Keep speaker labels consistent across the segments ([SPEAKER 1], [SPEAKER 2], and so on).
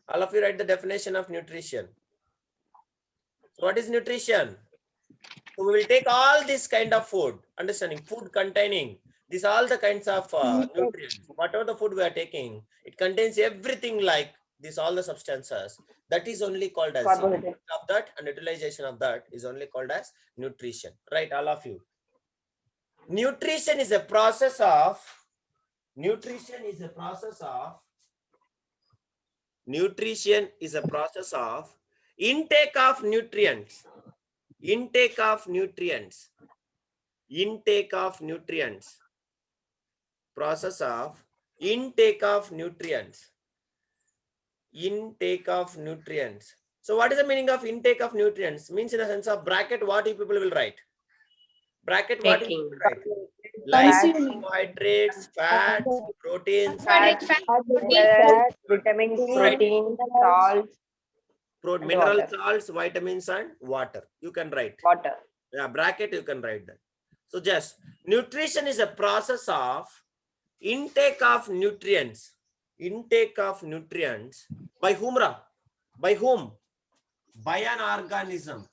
[SPEAKER 1] All of you write the definition of nutrition. So what is nutrition? So we will take all this kind of food, understanding food containing these all the kinds of nutrients. Whatever the food we are taking, it contains everything like this, all the substances. That is only called as
[SPEAKER 2] Carbohydrate.
[SPEAKER 1] of that, and utilization of that is only called as nutrition. Right, all of you. Nutrition is a process of nutrition is a process of nutrition is a process of intake of nutrients, intake of nutrients, intake of nutrients, process of intake of nutrients, intake of nutrients. So what is the meaning of intake of nutrients? Means in the sense of bracket, what you people will write? Bracket, what you
[SPEAKER 3] Taking.
[SPEAKER 1] people write? Like
[SPEAKER 2] Consuming.
[SPEAKER 1] carbohydrates, fats, proteins,
[SPEAKER 2] Fat, vitamins, protein, salts, and
[SPEAKER 1] mineral
[SPEAKER 2] water.
[SPEAKER 1] salts, vitamins, and water. You can write.
[SPEAKER 2] Water.
[SPEAKER 1] Yeah, bracket, you can write that. So just nutrition is a process of intake of nutrients. Intake of nutrients by whom? By whom? By an organism.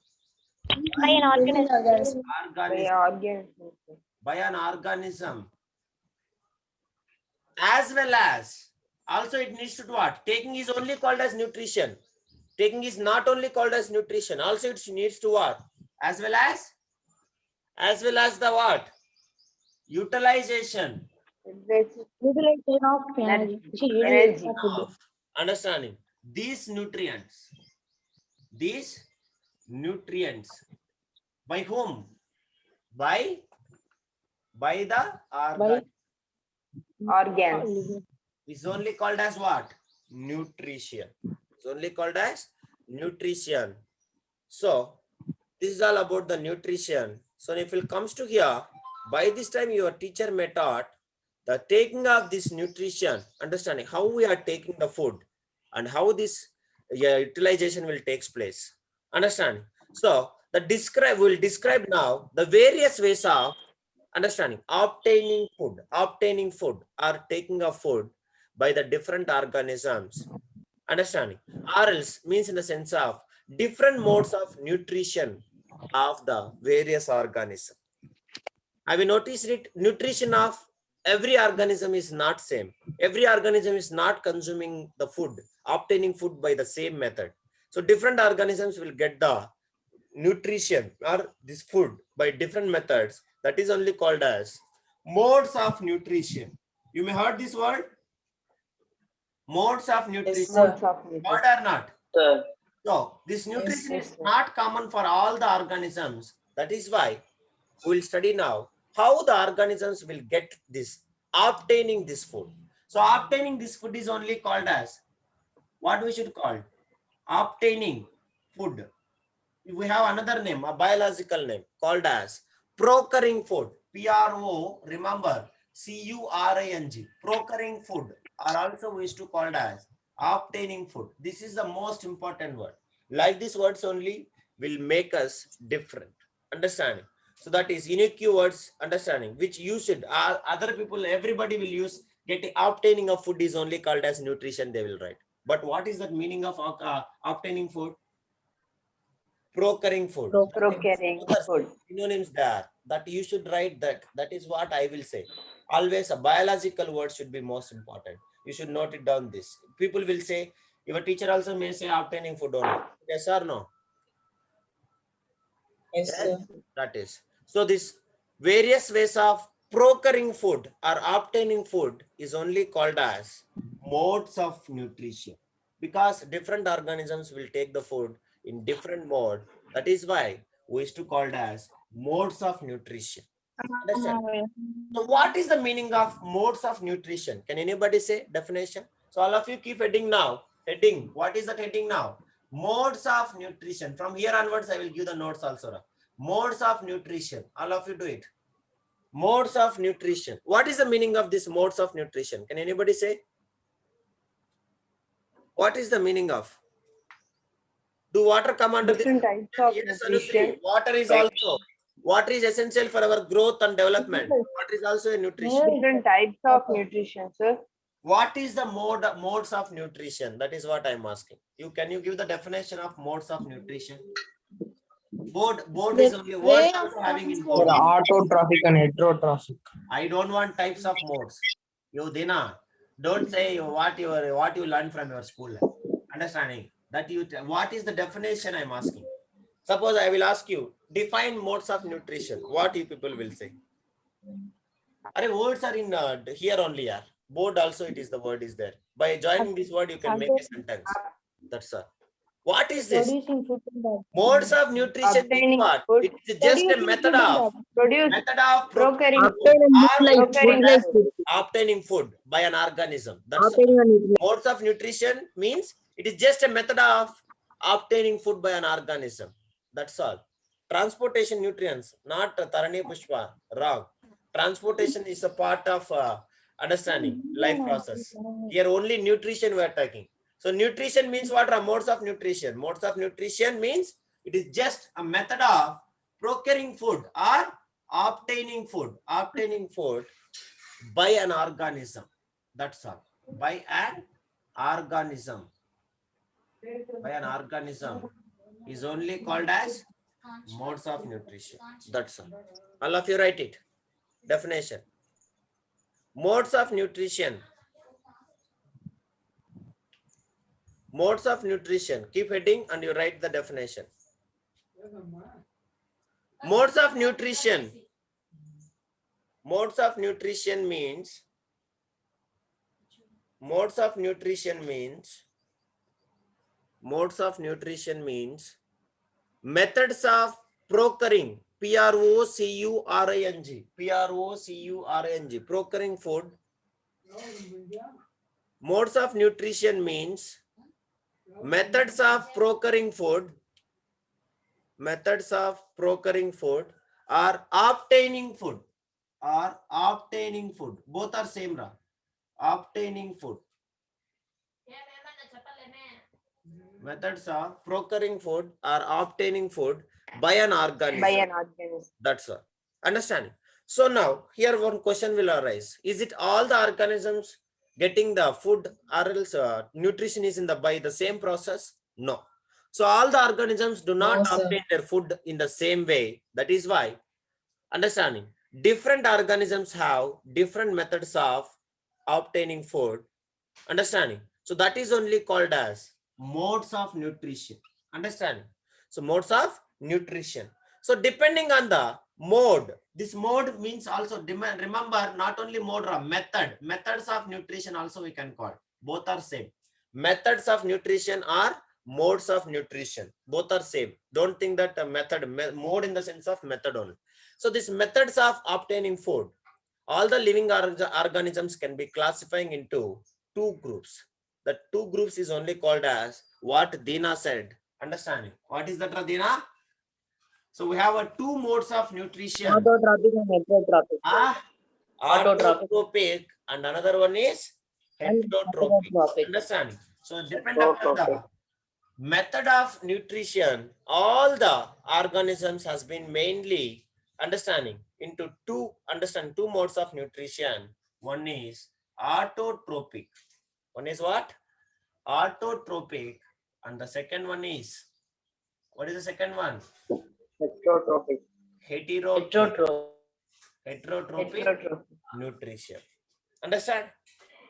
[SPEAKER 4] By an organism.
[SPEAKER 1] Organism. By an organism. As well as also it needs to do what? Taking is only called as nutrition. Taking is not only called as nutrition. Also it needs to what? As well as the what? Utilization.
[SPEAKER 4] Utilization of
[SPEAKER 2] Energy.
[SPEAKER 1] Of understanding these nutrients by whom? By the organ.
[SPEAKER 2] Organs.
[SPEAKER 1] Is only called as what? Nutrition. It's only called as nutrition. So this is all about the nutrition. So if it comes to here, by this time your teacher may taught the taking of this nutrition, understanding how we are taking the food and how this utilization will take place. Understanding. So the will describe now the various ways of understanding obtaining food or taking of food by the different organisms. Understanding. Or else means in the sense of different modes of nutrition of the various organisms. Have you noticed it? Nutrition of every organism is not same. Every organism is not consuming the food, obtaining food by the same method. So different organisms will get the nutrition or this food by different methods. That is only called as modes of nutrition. You may heard this word? Modes of nutrition.
[SPEAKER 2] Modes of nutrition.
[SPEAKER 1] Heard or not?
[SPEAKER 3] Sir.
[SPEAKER 1] So this nutrition
[SPEAKER 2] Yes,
[SPEAKER 1] is
[SPEAKER 2] sir.
[SPEAKER 1] not common for all the organisms. That is why we will study now how the organisms will get this, obtaining this food. So obtaining this food is only called as what we should call obtaining food. We have another name, a biological name called as procuring food. P-R-O, remember, C-U-R-I-N-G, procuring food, or also we used to call as obtaining food. This is the most important word. Like these words only will make us different. Understanding. So that is unique words, understanding, which you should, other people, everybody will use. Getting obtaining of food is only called as nutrition, they will write. But what is the meaning of obtaining food? Procuring food.
[SPEAKER 2] Procuring food.
[SPEAKER 1] Synonyms there that you should write that. That is what I will say. Always a biological word should be most important. You should note it down this. People will say, your teacher also may say obtaining food only. Yes or no?
[SPEAKER 3] Yes, sir.
[SPEAKER 1] That is. So this various ways of procuring food or obtaining food is only called as modes of nutrition, because different organisms will take the food in different mode. That is why we used to call it as modes of nutrition. Understand? So what is the meaning of modes of nutrition? Can anybody say definition? So all of you keep heading now. Heading. What is that heading now? Modes of nutrition. From here onwards, I will give the notes also. Modes of nutrition. All of you do it. Modes of nutrition. What is the meaning of this modes of nutrition? Can anybody say? What is the meaning of? Do water come under this?
[SPEAKER 2] Different types of
[SPEAKER 1] Yes,
[SPEAKER 2] nutrition.
[SPEAKER 1] Anusri. Water is also. Water is essential for our growth and development. Water is also a nutrition.
[SPEAKER 2] Different types of nutrition, sir.
[SPEAKER 1] What is the modes of nutrition? That is what I'm asking. Can you give the definition of modes of nutrition? Board is only words also having in board.
[SPEAKER 3] Autotrophic and heterotrophic.
[SPEAKER 1] I don't want types of modes. You Dina, don't say what you learned from your school. Understanding that what is the definition I'm asking? Suppose I will ask you, define modes of nutrition. What you people will say? Words are in here only. Yeah. Board also the word is there. By joining this word, you can make a sentence. That's all. What is this?
[SPEAKER 4] Producing food in the
[SPEAKER 1] Modes of nutrition is
[SPEAKER 2] Obtaining
[SPEAKER 1] what?
[SPEAKER 2] food.
[SPEAKER 1] It is just a method of
[SPEAKER 2] Procuring
[SPEAKER 1] obtaining food by an organism. That's modes of nutrition means it is just a method of obtaining food by an organism. That's all. Transportation nutrients, not Tarani Pushpa. Wrong. Transportation is a part of understanding life process. Here only nutrition we are talking. So nutrition means what are modes of nutrition? Modes of nutrition means it is just a method of procuring food or obtaining food by an organism. That's all. By an organism. By an organism is only called as modes of nutrition. That's all. All of you write it. Definition. Modes of nutrition. Modes of nutrition. Keep heading and you write the definition. Modes of nutrition. Modes of nutrition means methods of nutrition means methods of procuring, P-R-O-C-U-R-I-N-G, procuring food. Modes of nutrition means methods of procuring food, or obtaining food, both are same, ra. Obtaining food. Methods of procuring food or obtaining food by an organism. That's all. Understanding? So now here one question will arise. Is it all the organisms getting the food or else nutrition is by the same process? No. So all the organisms do not obtain their food in the same way. That is why, understanding, different organisms have different methods of obtaining food. Understanding? So that is only called as modes of nutrition. Understanding? So modes of nutrition. So depending on the mode, this mode means also, remember, not only mode or method. Methods of nutrition also we can call. Both are same. Methods of nutrition are modes of nutrition. Both are same. Don't think that a mode in the sense of method only. So these methods of obtaining food, all the living organisms can be classifying into two groups. The two groups is only called as what Dina said. Understanding? What is that, Dina? So we have two modes of nutrition.
[SPEAKER 3] Autotrophic and heterotrophic.
[SPEAKER 1] Autotrophic and another one is heterotrophic. Understanding? So depending on the method of nutrition, all the organisms has been mainly understanding into two modes of nutrition. One is autotrophic. One is what? Autotrophic. And the second one is, what is the second one?
[SPEAKER 3] Heterotrophic.
[SPEAKER 1] Heterotrophic nutrition. Understand?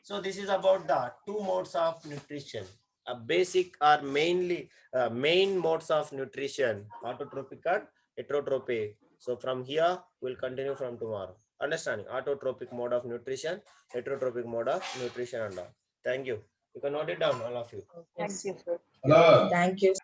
[SPEAKER 1] So this is about the two modes of nutrition. A basic or mainly main modes of nutrition, autotrophic and heterotrophic. So from here we'll continue from tomorrow. Understanding? Autotrophic mode of nutrition, heterotrophic mode of nutrition and all. Thank you. You can note it down, all of you.
[SPEAKER 2] Thank you, sir.
[SPEAKER 3] Thank you.